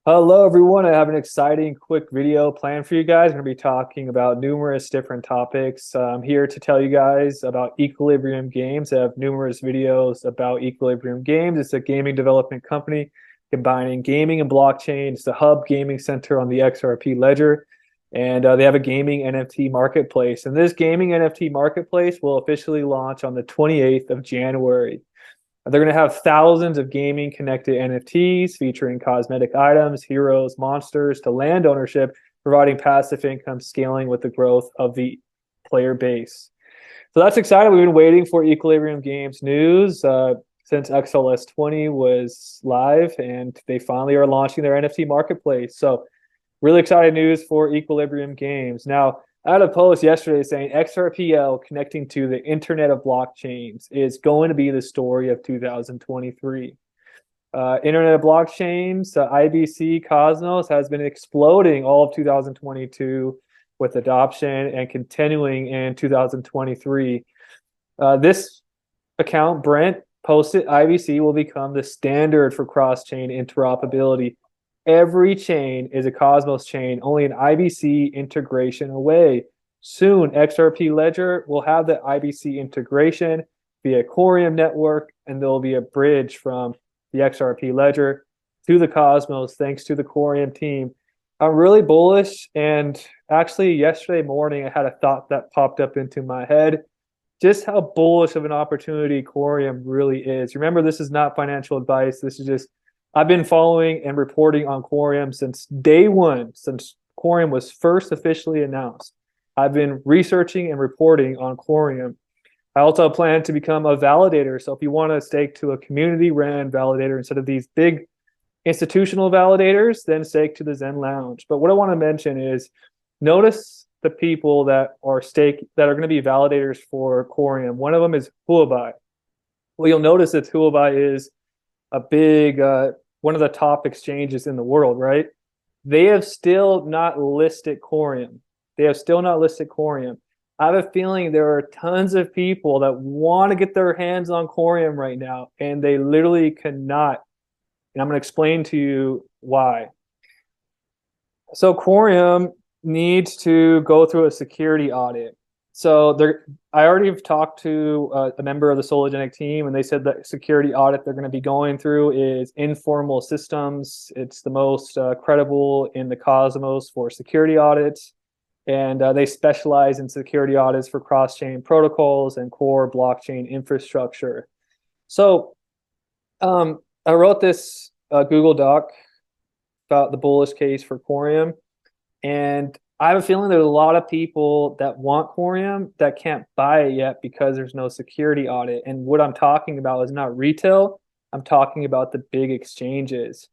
Hello, everyone. I have an exciting quick video planned for you guys. I'm going to be talking about numerous different topics. I'm here to tell you guys about Equilibrium Games. I have numerous videos about Equilibrium Games. It's a gaming development company combining gaming and blockchain. It's the hub gaming center on the XRP ledger. And they have a gaming NFT marketplace. And this gaming NFT marketplace will officially launch on the 28th of January. They're going to have thousands of gaming connected NFTs featuring cosmetic items, heroes, monsters to land ownership, providing passive income scaling with the growth of the player base. So that's exciting. We've been waiting for Equilibrium Games news since XLS 20 was live, and they finally are launching their NFT marketplace. So really exciting news for Equilibrium Games. Now, I had a post yesterday saying XRPL connecting to the Internet of Blockchains is going to be the story of 2023. Internet of Blockchains, IBC Cosmos has been exploding all of 2022 with adoption and continuing in 2023. This account, Brent, posted IBC will become the standard for cross-chain interoperability. Every chain is a Cosmos chain, only an IBC integration away. Soon, XRP Ledger will have the IBC integration via Corium network, and there will be a bridge from the XRP Ledger to the Cosmos thanks to the Corium team. I'm really bullish, and actually yesterday morning I had a thought that popped up into my head, just how bullish of an opportunity Corium really is. Remember, this is not financial advice. This is just I've been following and reporting on Corium since day one, since Corium was first officially announced. I've been researching and reporting on Corium. I also plan to become a validator. So if you want to stake to a community-ran validator instead of these big institutional validators, then stake to the Zen Lounge. But what I want to mention is notice the people that are going to be validators for Corium. One of them is Huobi. Well, you'll notice that Huobi is a big one of the top exchanges in the world, right? They have still not listed Corium. They have still not listed Corium. I have a feeling there are tons of people that want to get their hands on Corium right now, and they literally cannot. And I'm going to explain to you why. So Corium needs to go through a security audit. So I already have talked to a member of the Sologenic team, and they said that security audit they're going to be going through is Informal Systems. It's the most credible in the Cosmos for security audits, and they specialize in security audits for cross-chain protocols and core blockchain infrastructure. So I wrote this Google Doc about the bullish case for Corium, and I have a feeling there's a lot of people that want Corium that can't buy it yet because there's no security audit. And what I'm talking about is not retail. I'm talking about the big exchanges.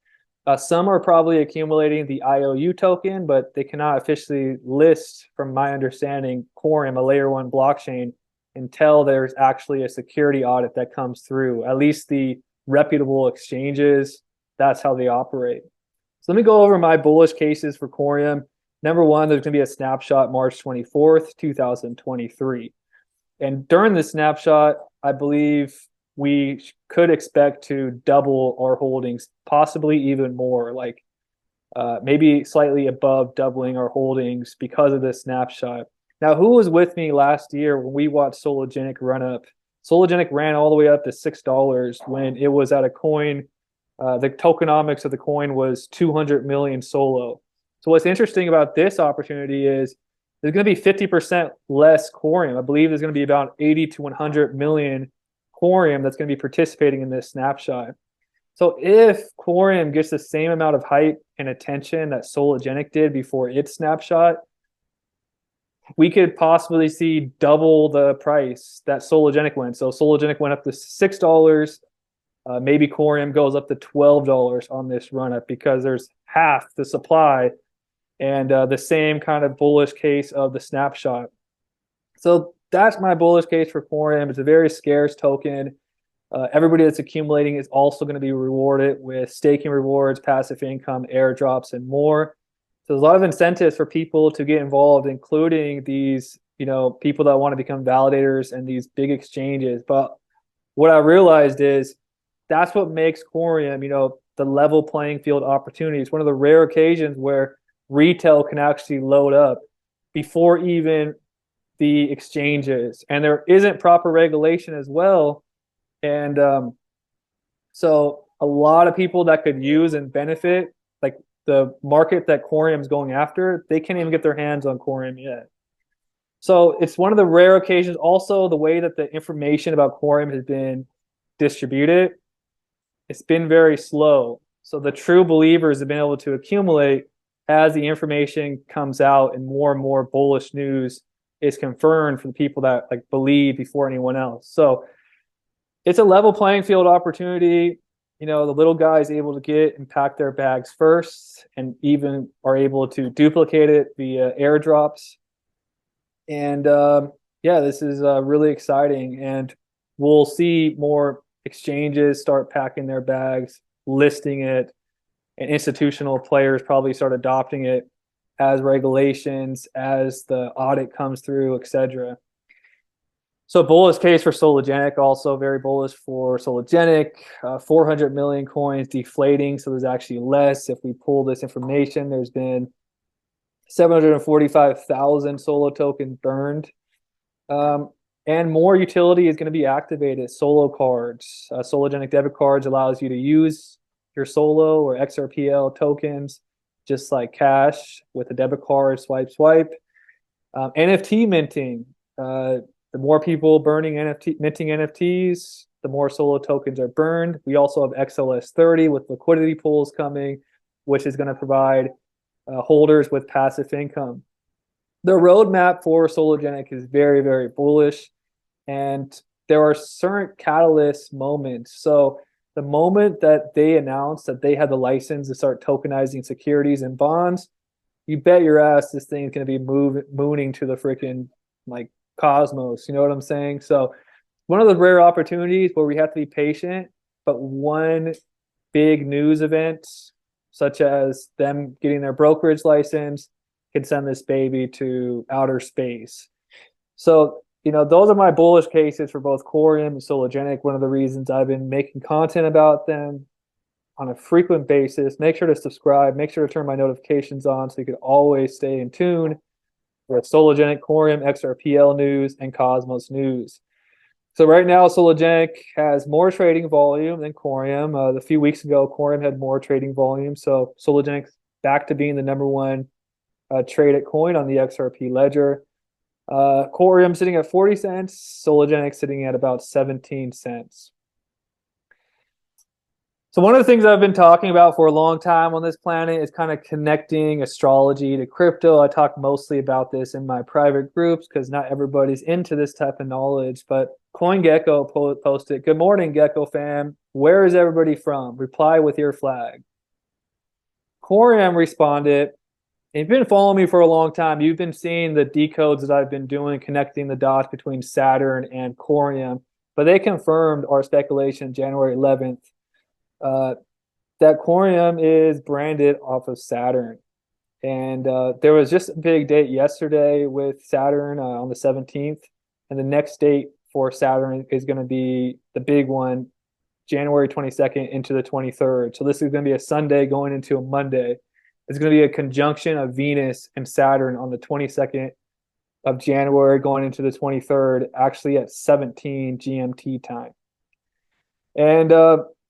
Some are probably accumulating the IOU token, but they cannot officially list, from my understanding, Corium, a layer one blockchain, until there's actually a security audit that comes through. At least the reputable exchanges, that's how they operate. So let me go over my bullish cases for Corium. Number one, there's going to be a snapshot March 24th, 2023. And during this snapshot, I believe we could expect to double our holdings, possibly even more, like maybe slightly above doubling our holdings because of this snapshot. Now, who was with me last year when we watched Sologenic run up? Sologenic ran all the way up to $6 when it was at a coin. The tokenomics of the coin was 200 million Solo. So what's interesting about this opportunity is there's going to be 50% less Corium. I believe there's going to be about 80 to 100 million Corium that's going to be participating in this snapshot. So if Corium gets the same amount of hype and attention that Sologenic did before its snapshot, we could possibly see double the price that Sologenic went. So Sologenic went up to $6. Maybe Corium goes up to $12 on this run up because there's half the supply and the same kind of bullish case of the snapshot. So that's my bullish case for Corium. It's a very scarce token. Everybody that's accumulating is also going to be rewarded with staking rewards, passive income, airdrops, and more. So there's a lot of incentives for people to get involved, including these, people that want to become validators and these big exchanges. But what I realized is that's what makes Corium, the level playing field opportunity. It's one of the rare occasions where retail can actually load up before even the exchanges, and there isn't proper regulation as well. And so a lot of people that could use and benefit, like the market that corium is going after, they can't even get their hands on corium yet. So it's one of the rare occasions. Also, the way that the information about corium has been distributed, it's been very slow. So the true believers have been able to accumulate as the information comes out, and more bullish news is confirmed for the people that like believe before anyone else. So it's a level playing field opportunity. You know, the little guy is able to get and pack their bags first, and even are able to duplicate it via airdrops. And yeah, this is really exciting, and we'll see more exchanges start packing their bags, listing it, and institutional players probably start adopting it as regulations, as the audit comes through, etc. So bullish case for Sologenic, also very bullish for Sologenic. 400 million coins deflating, so there's actually less. If we pull this information, there's been 745,000 Solo tokens burned. And more utility is going to be activated. Solo cards, Sologenic debit cards allows you to use your Solo or XRPL tokens just like cash with a debit card, swipe. NFT minting. The more people minting NFTs, the more Solo tokens are burned. We also have XLS30 with liquidity pools coming, which is going to provide holders with passive income. The roadmap for Sologenic is very bullish, and there are certain catalyst moments. So the moment that they announced that they had the license to start tokenizing securities and bonds, you bet your ass this thing is going to be mooning to the freaking like cosmos. You know what I'm saying? So one of the rare opportunities where we have to be patient, but one big news event, such as them getting their brokerage license, can send this baby to outer space. So, you know, those are my bullish cases for both corium and Sologenic. One of the reasons I've been making content about them on a frequent basis. Make sure to subscribe. Make sure to turn my notifications on so you can always stay in tune with Sologenic, corium, XRPL news, and Cosmos news. So right now, Sologenic has more trading volume than corium. A few weeks ago, corium had more trading volume. So Sologenic's back to being the #1 traded coin on the XRP ledger. Corium sitting at 40 cents, Sologenic sitting at about 17 cents. So one of the things I've been talking about for a long time on this planet is kind of connecting astrology to crypto. I talk mostly about this in my private groups because not everybody's into this type of knowledge. But CoinGecko posted, "Good morning, Gecko fam. Where is everybody from? Reply with your flag." Corium responded, "If you've been following me for a long time, you've been seeing the decodes that I've been doing, connecting the dots between Saturn and corium. But they confirmed our speculation January 11th that corium is branded off of Saturn. And there was just a big date yesterday with Saturn on the 17th. And the next date for Saturn is going to be the big one, January 22nd into the 23rd. So this is going to be a Sunday going into a Monday. It's going to be a conjunction of Venus and Saturn on the 22nd of January going into the 23rd, actually at 17 GMT time. And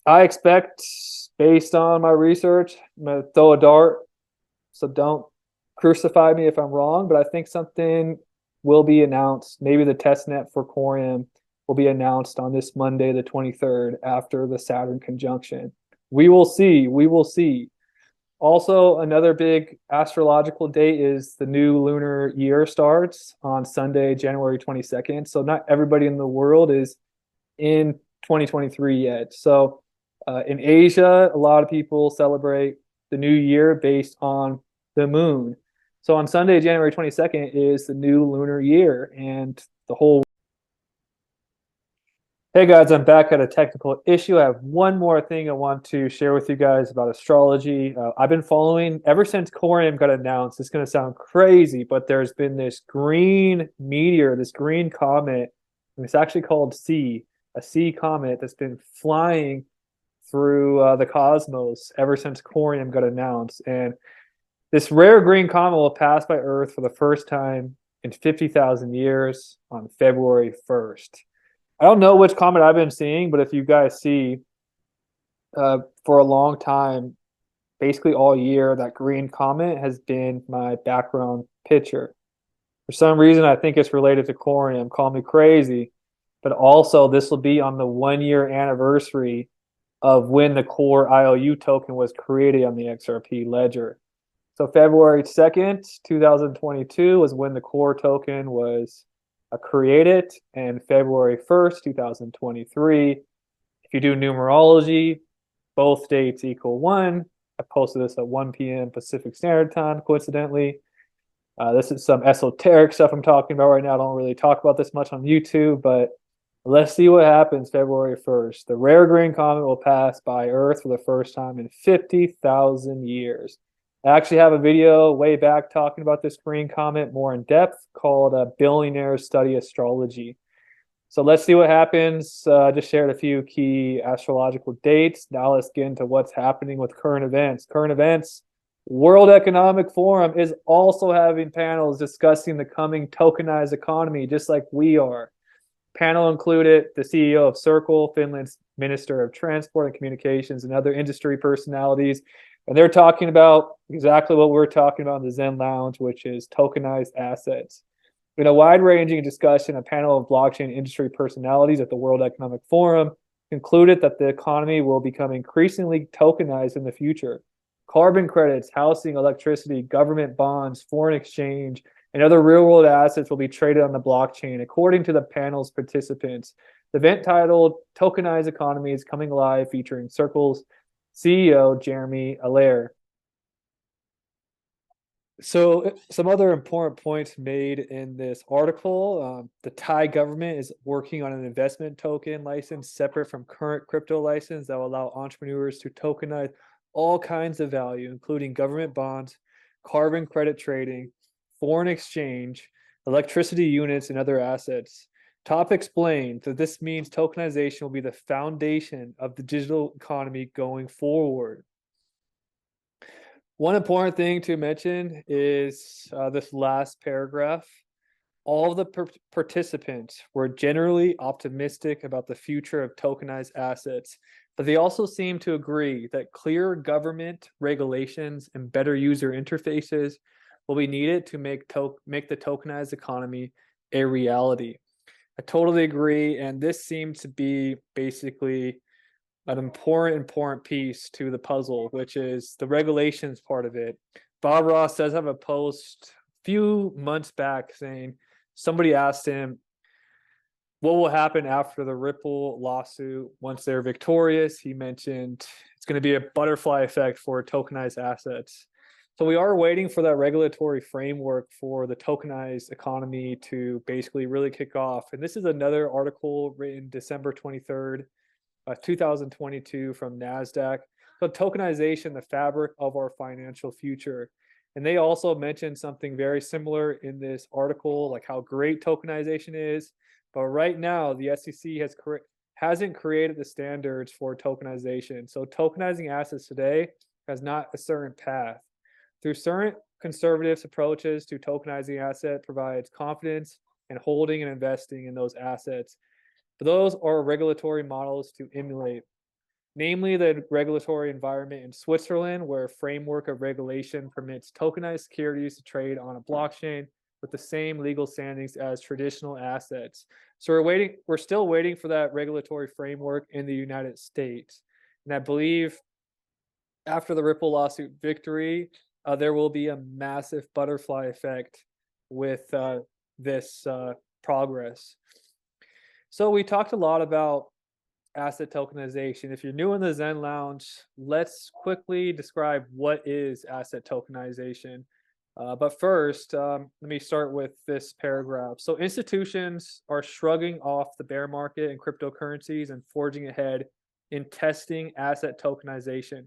I expect, based on my research, I'm going to throw a dart, so don't crucify me if I'm wrong, but I think something will be announced. Maybe the testnet for corium will be announced on this Monday, the 23rd, after the Saturn conjunction. We will see. We will see. Also, another big astrological date is the new lunar year starts on Sunday, January 22nd. So not everybody in the world is in 2023 yet. So in Asia, a lot of people celebrate the new year based on the moon. So on Sunday, January 22nd is the new lunar year, and the whole... Hey guys, I'm back at a technical issue. I have one more thing I want to share with you guys about astrology. I've been following ever since corium got announced. It's going to sound crazy, but there's been this green meteor, this green comet, and it's actually called C, a C comet that's been flying through the cosmos ever since corium got announced. And this rare green comet will pass by Earth for the first time in 50,000 years on February 1st. I don't know which comet I've been seeing, but if you guys see for a long time, basically all year, that green comet has been my background picture. For some reason, I think it's related to corium. Call me crazy, but also this will be on the 1 year anniversary of when the core IOU token was created on the XRP ledger. So February 2nd, 2022 was when the core token was created, and February 1st, 2023. If you do numerology, both dates equal 1. I posted this at 1 p.m. Pacific Standard Time, coincidentally. This is some esoteric stuff I'm talking about right now. I don't really talk about this much on YouTube, but let's see what happens February 1st. The rare green comet will pass by Earth for the first time in 50,000 years. I actually have a video way back talking about this green comet more in depth called Billionaires Study Astrology. So let's see what happens. Just shared a few key astrological dates. Now let's get into what's happening with current events. Current events. World Economic Forum is also having panels discussing the coming tokenized economy, just like we are. Panel included the CEO of Circle, Finland's Minister of Transport and Communications, and other industry personalities. And they're talking about exactly what we're talking about in the Zen Lounge, which is tokenized assets. In a wide-ranging discussion, a panel of blockchain industry personalities at the World Economic Forum concluded that the economy will become increasingly tokenized in the future. Carbon credits, housing, electricity, government bonds, foreign exchange, and other real-world assets will be traded on the blockchain, according to the panel's participants. The event titled Tokenized Economy is coming live, featuring Circle's CEO, Jeremy Allaire. So some other important points made in this article. The Thai government is working on an investment token license separate from current crypto license that will allow entrepreneurs to tokenize all kinds of value, including government bonds, carbon credit trading, foreign exchange, electricity units, and other assets. Top explained that this means tokenization will be the foundation of the digital economy going forward. One important thing to mention is this last paragraph. All of the participants were generally optimistic about the future of tokenized assets, but they also seem to agree that clear government regulations and better user interfaces will be needed to make the tokenized economy a reality. I totally agree, and this seems to be basically an important piece to the puzzle, which is the regulations part of it. Bob Ross does have a post a few months back saying somebody asked him what will happen after the Ripple lawsuit once they're victorious. He mentioned it's going to be a butterfly effect for tokenized assets. So we are waiting for that regulatory framework for the tokenized economy to basically really kick off. And this is another article written December 23rd. 2022 from NASDAQ. So tokenization, the fabric of our financial future. And they also mentioned something very similar in this article, like how great tokenization is. But right now, the SEC hasn't created the standards for tokenization. So tokenizing assets today has not a certain path. Through certain conservative approaches to tokenizing asset provides confidence in holding and investing in those assets. But those are regulatory models to emulate, namely the regulatory environment in Switzerland, where a framework of regulation permits tokenized securities to trade on a blockchain with the same legal standings as traditional assets. So we're still waiting for that regulatory framework in the United States. And I believe after the Ripple lawsuit victory, there will be a massive butterfly effect with this progress. So we talked a lot about asset tokenization. If you're new in the Zen Lounge, let's quickly describe what is asset tokenization. But first, let me start with this paragraph. So institutions are shrugging off the bear market in cryptocurrencies and forging ahead in testing asset tokenization.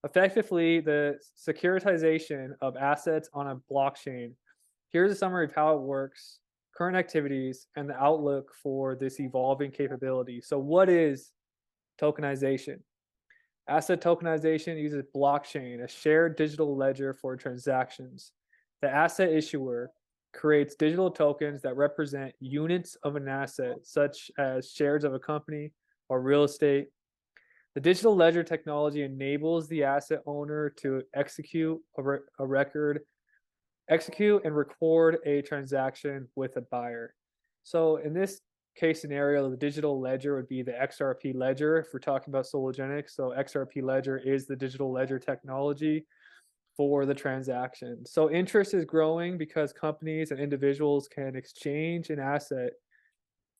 Effectively, the securitization of assets on a blockchain. Here's a summary of how it works, current activities, and the outlook for this evolving capability. So what is tokenization? Asset tokenization uses blockchain, a shared digital ledger for transactions. The asset issuer creates digital tokens that represent units of an asset, such as shares of a company or real estate. The digital ledger technology enables the asset owner to execute and record a transaction with a buyer. So in this case scenario, the digital ledger would be the XRP ledger if we're talking about Sologenic. So XRP ledger is the digital ledger technology for the transaction. So interest is growing because companies and individuals can exchange an asset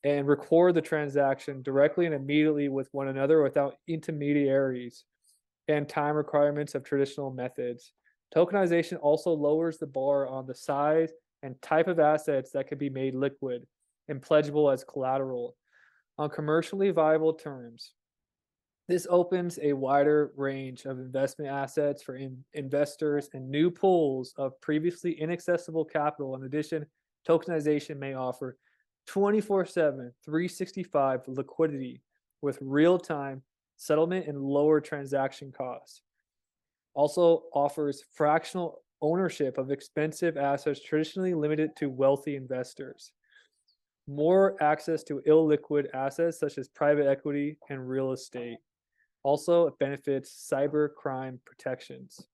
and record the transaction directly and immediately with one another without intermediaries and time requirements of traditional methods. Tokenization also lowers the bar on the size and type of assets that can be made liquid and pledgeable as collateral on commercially viable terms. This opens a wider range of investment assets for investors and new pools of previously inaccessible capital. In addition, tokenization may offer 24/7, 365 liquidity with real-time settlement and lower transaction costs. Also offers fractional ownership of expensive assets traditionally limited to wealthy investors. More access to illiquid assets such as private equity and real estate. Also, it benefits cyber crime protections.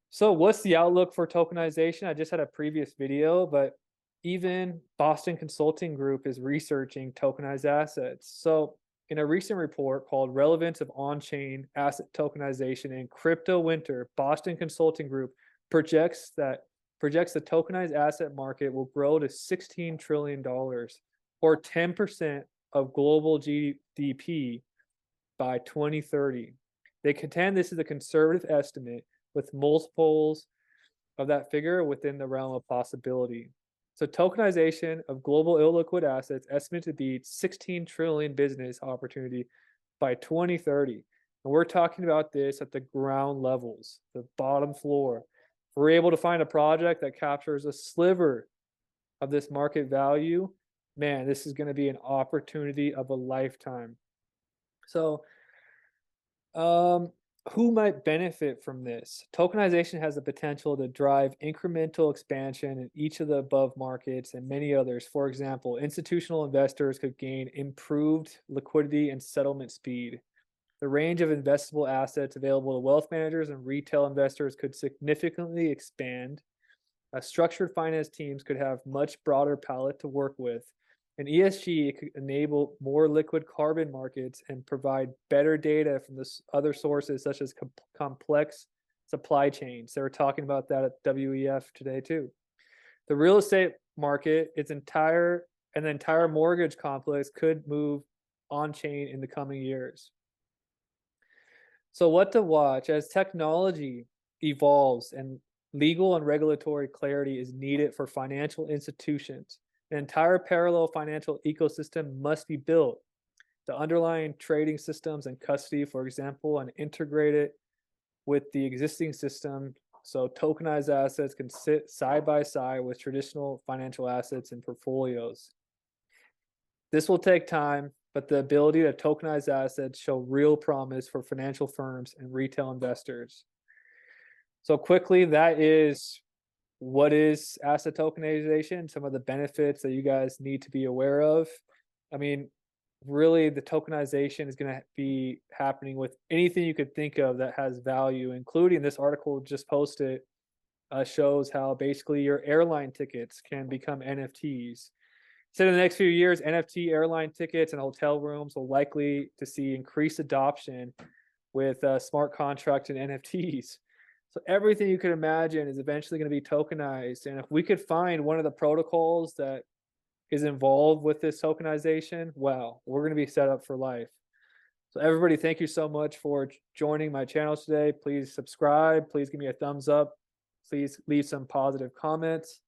So what's the outlook for tokenization? I just had a previous video, but even Boston Consulting Group is researching tokenized assets. So in a recent report called Relevance of On-Chain Asset Tokenization in Crypto Winter, Boston Consulting Group projects the tokenized asset market will grow to $16 trillion or 10% of global GDP by 2030. They contend this is a conservative estimate with multiples of that figure within the realm of possibility. So tokenization of global illiquid assets estimated to be 16 trillion business opportunity by 2030. And we're talking about this at the ground levels, the bottom floor. If we're able to find a project that captures a sliver of this market value, man, this is going to be an opportunity of a lifetime. So, who might benefit from this? Tokenization has the potential to drive incremental expansion in each of the above markets and many others. For example, institutional investors could gain improved liquidity and settlement speed. The range of investable assets available to wealth managers and retail investors could significantly expand. Structured finance teams could have much broader palette to work with. And ESG could enable more liquid carbon markets and provide better data from this other sources such as complex supply chains. They were talking about that at WEF today too. The real estate market, the entire mortgage complex could move on chain in the coming years. So what to watch as technology evolves and legal and regulatory clarity is needed for financial institutions. An entire parallel financial ecosystem must be built. The underlying trading systems and custody, for example, and integrate it with the existing system so tokenized assets can sit side by side with traditional financial assets and portfolios. This will take time, but the ability to tokenize assets show real promise for financial firms and retail investors. So quickly, that is what is asset tokenization, some of the benefits that you guys need to be aware of. I mean, really the tokenization is going to be happening with anything you could think of that has value, including this article just posted shows how basically your airline tickets can become NFTs. So in the next few years, NFT airline tickets and hotel rooms will likely to see increased adoption with smart contracts and NFTs. So everything you could imagine is eventually going to be tokenized. And if we could find one of the protocols that is involved with this tokenization, wow, we're going to be set up for life. So everybody, thank you so much for joining my channel today. Please subscribe. Please give me a thumbs up. Please leave some positive comments.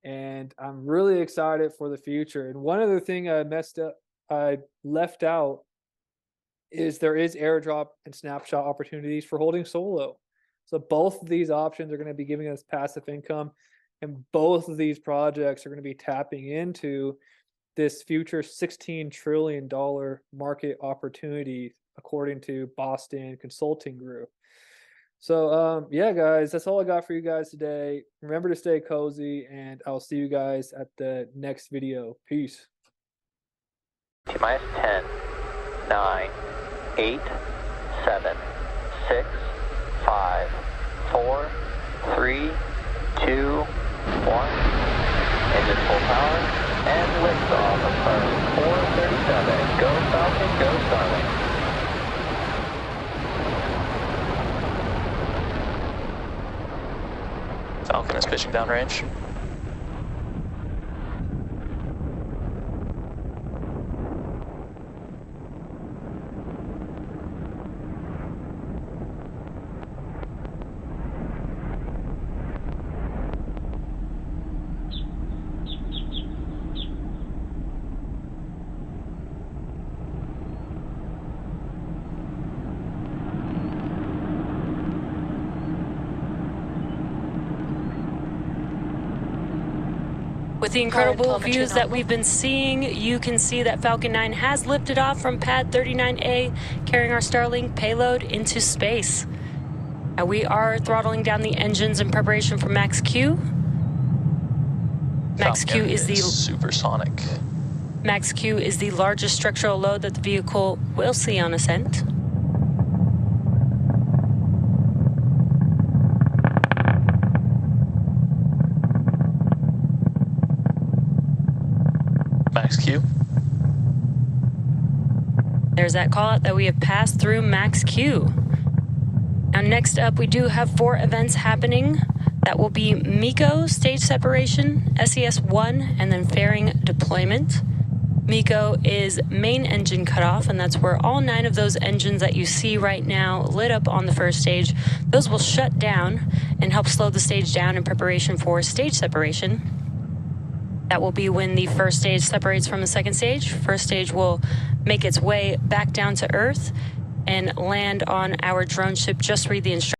And I'm really excited for the future. And one other thing I left out is there is airdrop and snapshot opportunities for holding solo. So both of these options are going to be giving us passive income, and both of these projects are going to be tapping into this future $16 trillion market opportunity according to Boston Consulting Group. So yeah, guys, that's all I got for you guys today. Remember to stay cozy, and I'll see you guys at the next video. Peace. T-minus 10, 9, 8, 7, 6, 5, 4, 3, 2, 1. Engine full power and liftoff of first 437. Go Falcon, go Starlink. Falcon is pitching downrange. With the incredible views that we've been seeing, you can see that Falcon 9 has lifted off from pad 39A, carrying our Starlink payload into space. Now we are throttling down the engines in preparation for Max Q. Max Q is the supersonic. Max Q is the largest structural load that the vehicle will see on ascent. Max Q. There's that call out that we have passed through Max Q. Now next up, we do have 4 events happening. That will be MECO stage separation, SES-1, and then fairing deployment. MECO is main engine cutoff, and that's where all 9 of those engines that you see right now lit up on the first stage, those will shut down and help slow the stage down in preparation for stage separation. That will be when the first stage separates from the second stage. First stage will make its way back down to Earth and land on our drone ship. Just read the instructions.